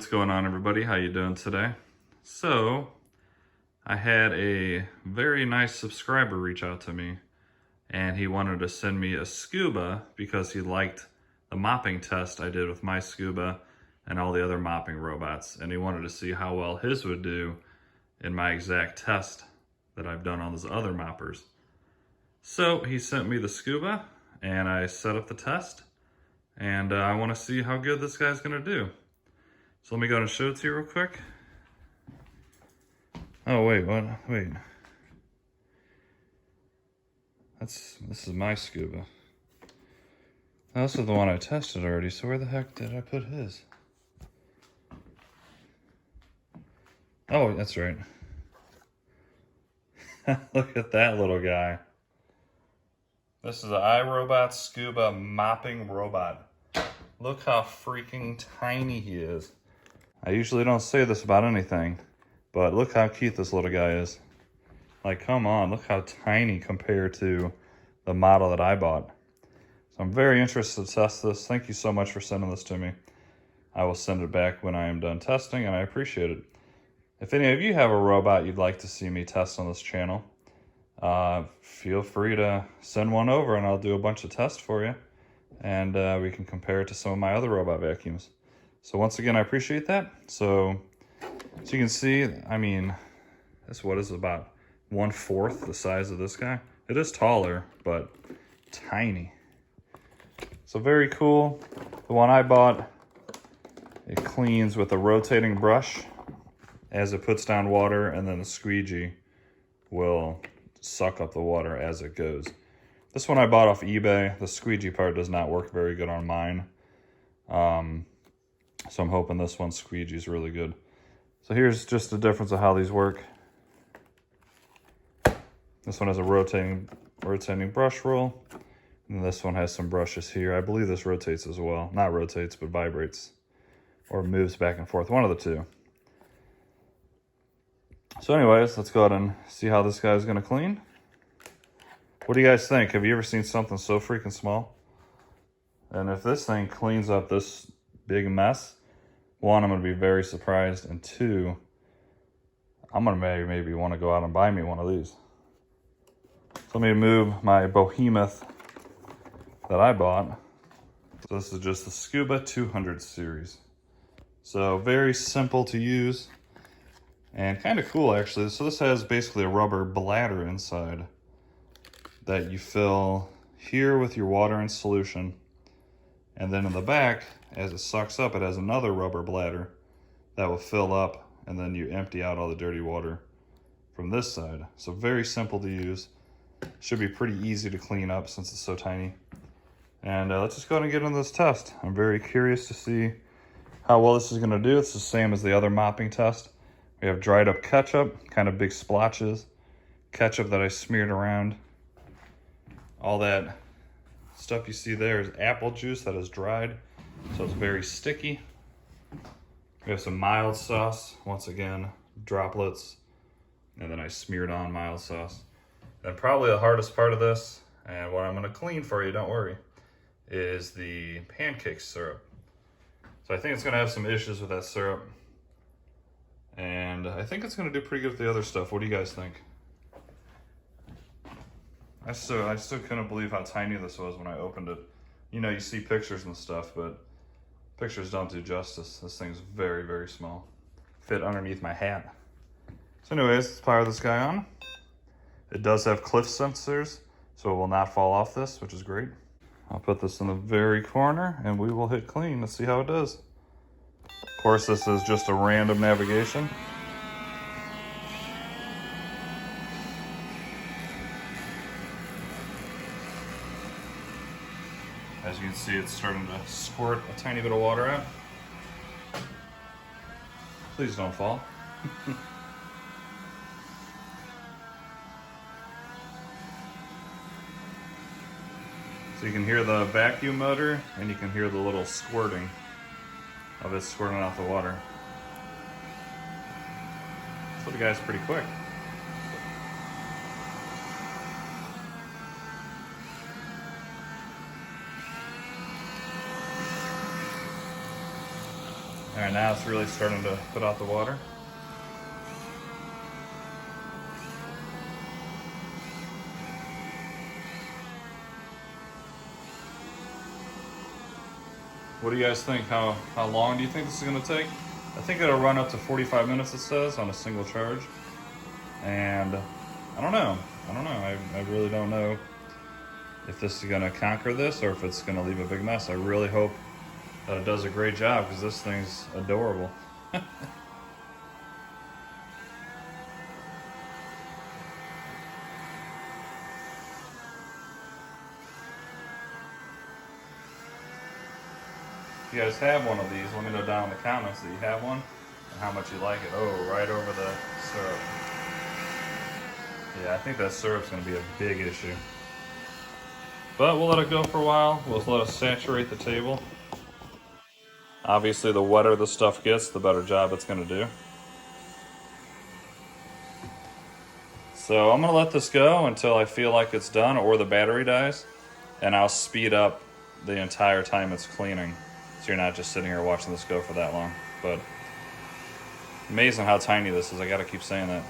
going on, everybody? How you doing today? So, I had a very nice subscriber reach out to me, and he wanted to send me a SCOOBA because he liked the mopping test I did with my SCOOBA and all the other mopping robots, and he wanted to see how well his would do in my exact test that I've done on those other moppers. So he sent me the SCOOBA, and I set up the test, and I want to see how good this guy's going to do. So let me go and show it to you real quick. Oh wait, what? Wait. This is my SCOOBA. This is the one I tested already, so where the heck did I put his? Oh, that's right. Look at that little guy. This is an iRobot SCOOBA Mopping robot. Look how freaking tiny he is. I usually don't say this about anything, but look how cute this little guy is. Like, come on, look how tiny compared to the model that I bought. So I'm very interested to test this. Thank you so much for sending this to me. I will send it back when I am done testing, and I appreciate it. If any of you have a robot you'd like to see me test on this channel, feel free to send one over and I'll do a bunch of tests for you. And we can compare it to some of my other robot vacuums. So once again, I appreciate that. So you can see, I mean, this what is about 1/4 the size of this guy. It is taller, but tiny. So very cool. The one I bought, it cleans with a rotating brush as it puts down water, and then the squeegee will suck up the water as it goes. This one I bought off eBay. The squeegee part does not work very good on mine. So I'm hoping this one squeegee is really good. So here's just the difference of how these work. This one has a rotating brush roll. And this one has some brushes here. I believe this rotates as well. Not rotates, but vibrates. Or moves back and forth. One of the two. So anyways, let's go ahead and see how this guy's going to clean. What do you guys think? Have you ever seen something so freaking small? And if this thing cleans up this big mess, one, I'm going to be very surprised, and two, I'm going to maybe want to go out and buy me one of these. So let me move my behemoth that I bought. So this is just the SCOOBA 200 series. So very simple to use and kind of cool actually. So this has basically a rubber bladder inside that you fill here with your water in solution, and then in the back, as it sucks up, it has another rubber bladder that will fill up, and then you empty out all the dirty water from this side. So very simple to use. Should be pretty easy to clean up since it's so tiny. And let's just go ahead and get into this test. I'm very curious to see how well this is going to do. It's the same as the other mopping test. We have dried up ketchup, kind of big splotches. Ketchup that I smeared around. All that stuff you see there is apple juice that is dried, so it's very sticky. We have some mild sauce, once again, droplets, and then I smeared on mild sauce. And probably the hardest part of this, and what I'm going to clean for you, don't worry, is the pancake syrup. So I think it's going to have some issues with that syrup, and I think it's going to do pretty good with the other stuff. What do you guys think? I still couldn't believe how tiny this was when I opened it. You know, you see pictures and stuff, but pictures don't do justice. This thing's very, very small. Fit underneath my hat. So anyways, let's power this guy on. It does have cliff sensors, so it will not fall off this, which is great. I'll put this in the very corner, and we will hit clean. Let's see how it does. Of course, this is just a random navigation. As you can see, it's starting to squirt a tiny bit of water out. Please don't fall. So you can hear the vacuum motor, and you can hear the little squirting of it squirting out the water. So the guy's pretty quick. All right, now it's really starting to put out the water. What do you guys think? How long do you think this is gonna take? I think it'll run up to 45 minutes, it says, on a single charge. And I don't know. I really don't know if this is gonna conquer this or if it's gonna leave a big mess. I really hope that it does a great job because this thing's adorable. If you guys have one of these, let me know down in the comments that you have one and how much you like it. Oh, right over the syrup. Yeah, I think that syrup's gonna be a big issue. But we'll let it go for a while. We'll let it saturate the table. Obviously, the wetter the stuff gets, the better job it's gonna do. So I'm gonna let this go until I feel like it's done or the battery dies, and I'll speed up the entire time it's cleaning. So you're not just sitting here watching this go for that long. But amazing how tiny this is, I gotta keep saying that.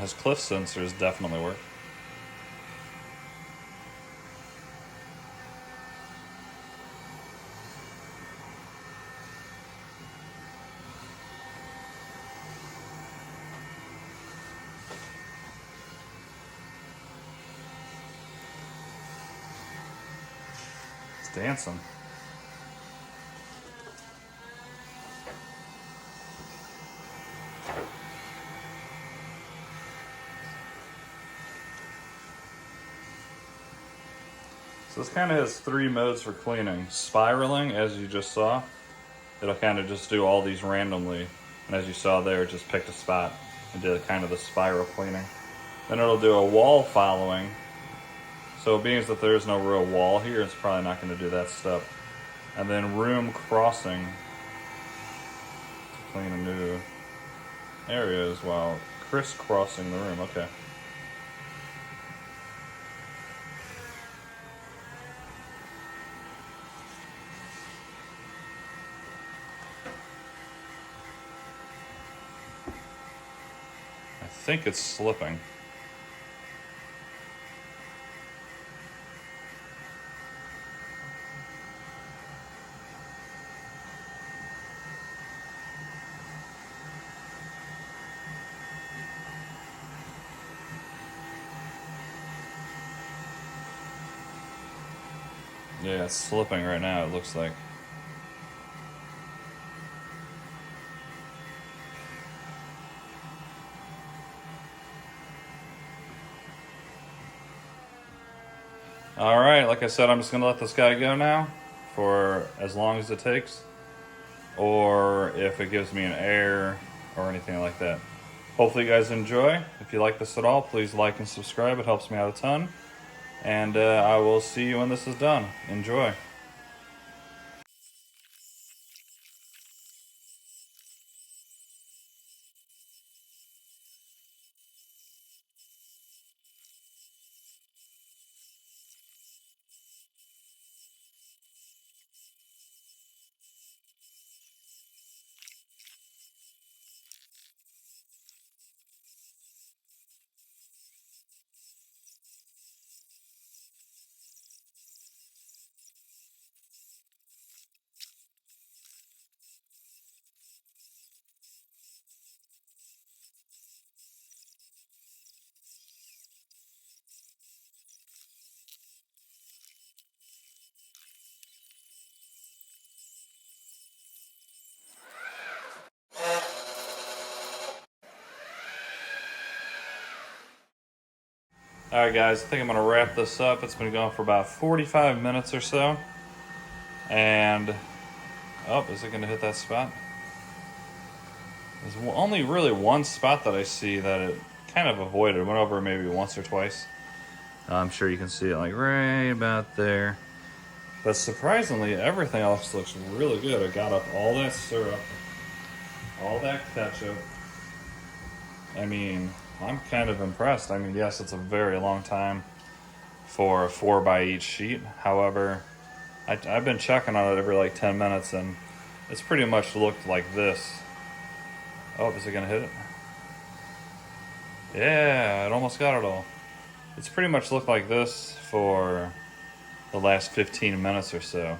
His cliff sensors definitely work. It's dancing. So this kind of has three modes for cleaning. Spiraling, as you just saw, it'll kind of just do all these randomly. And as you saw there, it just picked a spot and did kind of the spiral cleaning. Then it'll do a wall following. So being as that there is no real wall here, it's probably not going to do that step. And then room crossing to clean a new area as well. Crisscrossing the room, okay. I think it's slipping. Yeah, it's slipping right now, it looks like. All right, like I said, I'm just gonna let this guy go now for as long as it takes, or if it gives me an error or anything like that. Hopefully you guys enjoy. If you like this at all, please like and subscribe. It helps me out a ton. And I will see you when this is done. Enjoy. Alright guys, I think I'm going to wrap this up. It's been going for about 45 minutes or so. And, oh, is it going to hit that spot? There's only really one spot that I see that it kind of avoided. It went over maybe once or twice. I'm sure you can see it like right about there. But surprisingly, everything else looks really good. I got up all that syrup. all that ketchup. I mean, I'm kind of impressed. I mean, yes, it's a very long time for a 4x8 sheet. However, I've been checking on it every like 10 minutes and it's pretty much looked like this. Oh, is it gonna hit it? Yeah, it almost got it all. It's pretty much looked like this for the last 15 minutes or so.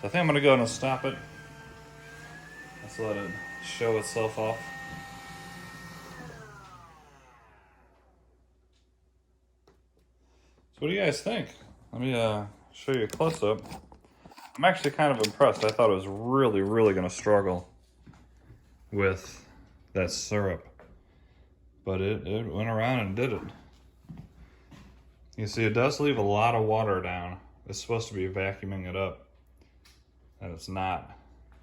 So I think I'm gonna go ahead and stop it. Let's let it show itself off. So what do you guys think? Let me show you a close-up. I'm actually kind of impressed. I thought it was really, really gonna struggle with that syrup. But it went around and did it. You see, it does leave a lot of water down. It's supposed to be vacuuming it up, and it's not.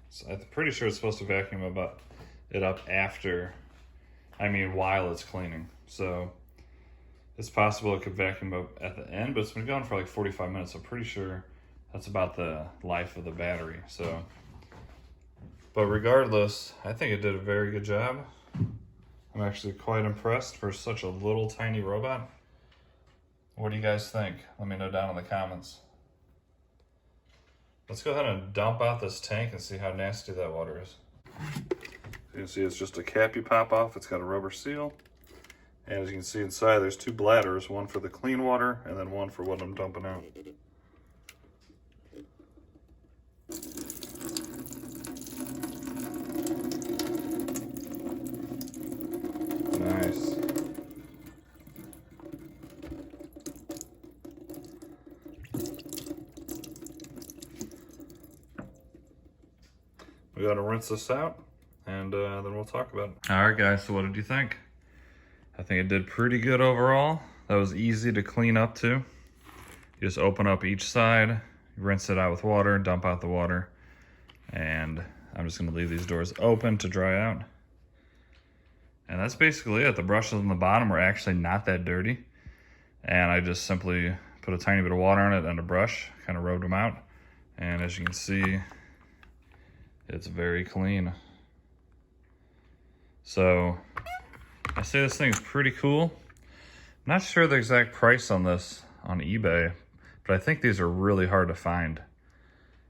So I'm pretty sure it's supposed to vacuum it up after, while it's cleaning. So it's possible it could vacuum up at the end, but it's been going for like 45 minutes. I'm pretty sure that's about the life of the battery. So, but regardless, I think it did a very good job. I'm actually quite impressed for such a little tiny robot. What do you guys think? Let me know down in the comments. Let's go ahead and dump out this tank and see how nasty that water is. You can see it's just a cap you pop off. It's got a rubber seal. And as you can see inside, there's two bladders, one for the clean water and then one for what I'm dumping out. Nice. We gotta rinse this out and then we'll talk about it. All right guys, so what did you think? I think it did pretty good overall. That was easy to clean up too. You just open up each side, rinse it out with water, dump out the water, and I'm just gonna leave these doors open to dry out. And that's basically it. The brushes on the bottom are actually not that dirty. And I just simply put a tiny bit of water on it and a brush, kind of rubbed them out. And as you can see, it's very clean. So I say this thing's pretty cool. I'm not sure the exact price on this on eBay, but I think these are really hard to find.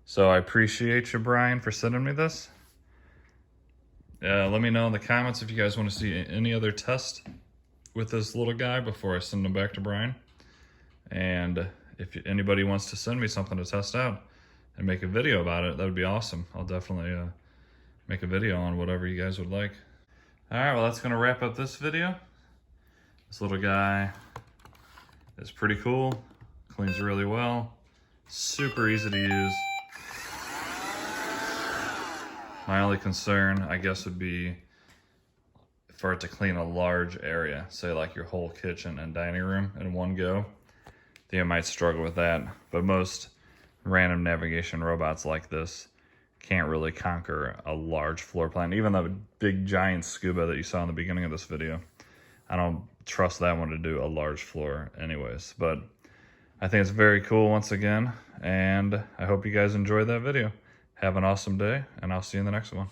So I appreciate you, Brian, for sending me this. Let me know in the comments if you guys want to see any other tests with this little guy before I send them back to Brian. And if anybody wants to send me something to test out and make a video about it, that would be awesome. I'll definitely make a video on whatever you guys would like. All right, well, that's gonna wrap up this video. This little guy is pretty cool, cleans really well, super easy to use. My only concern, I guess, would be for it to clean a large area, say like your whole kitchen and dining room in one go. I think I might struggle with that, but most random navigation robots like this can't really conquer a large floor plan. Even the big giant SCOOBA that you saw in the beginning of this video, I don't trust that one to do a large floor anyways. But I think it's very cool once again, and I hope you guys enjoyed that video. Have an awesome day, and I'll see you in the next one.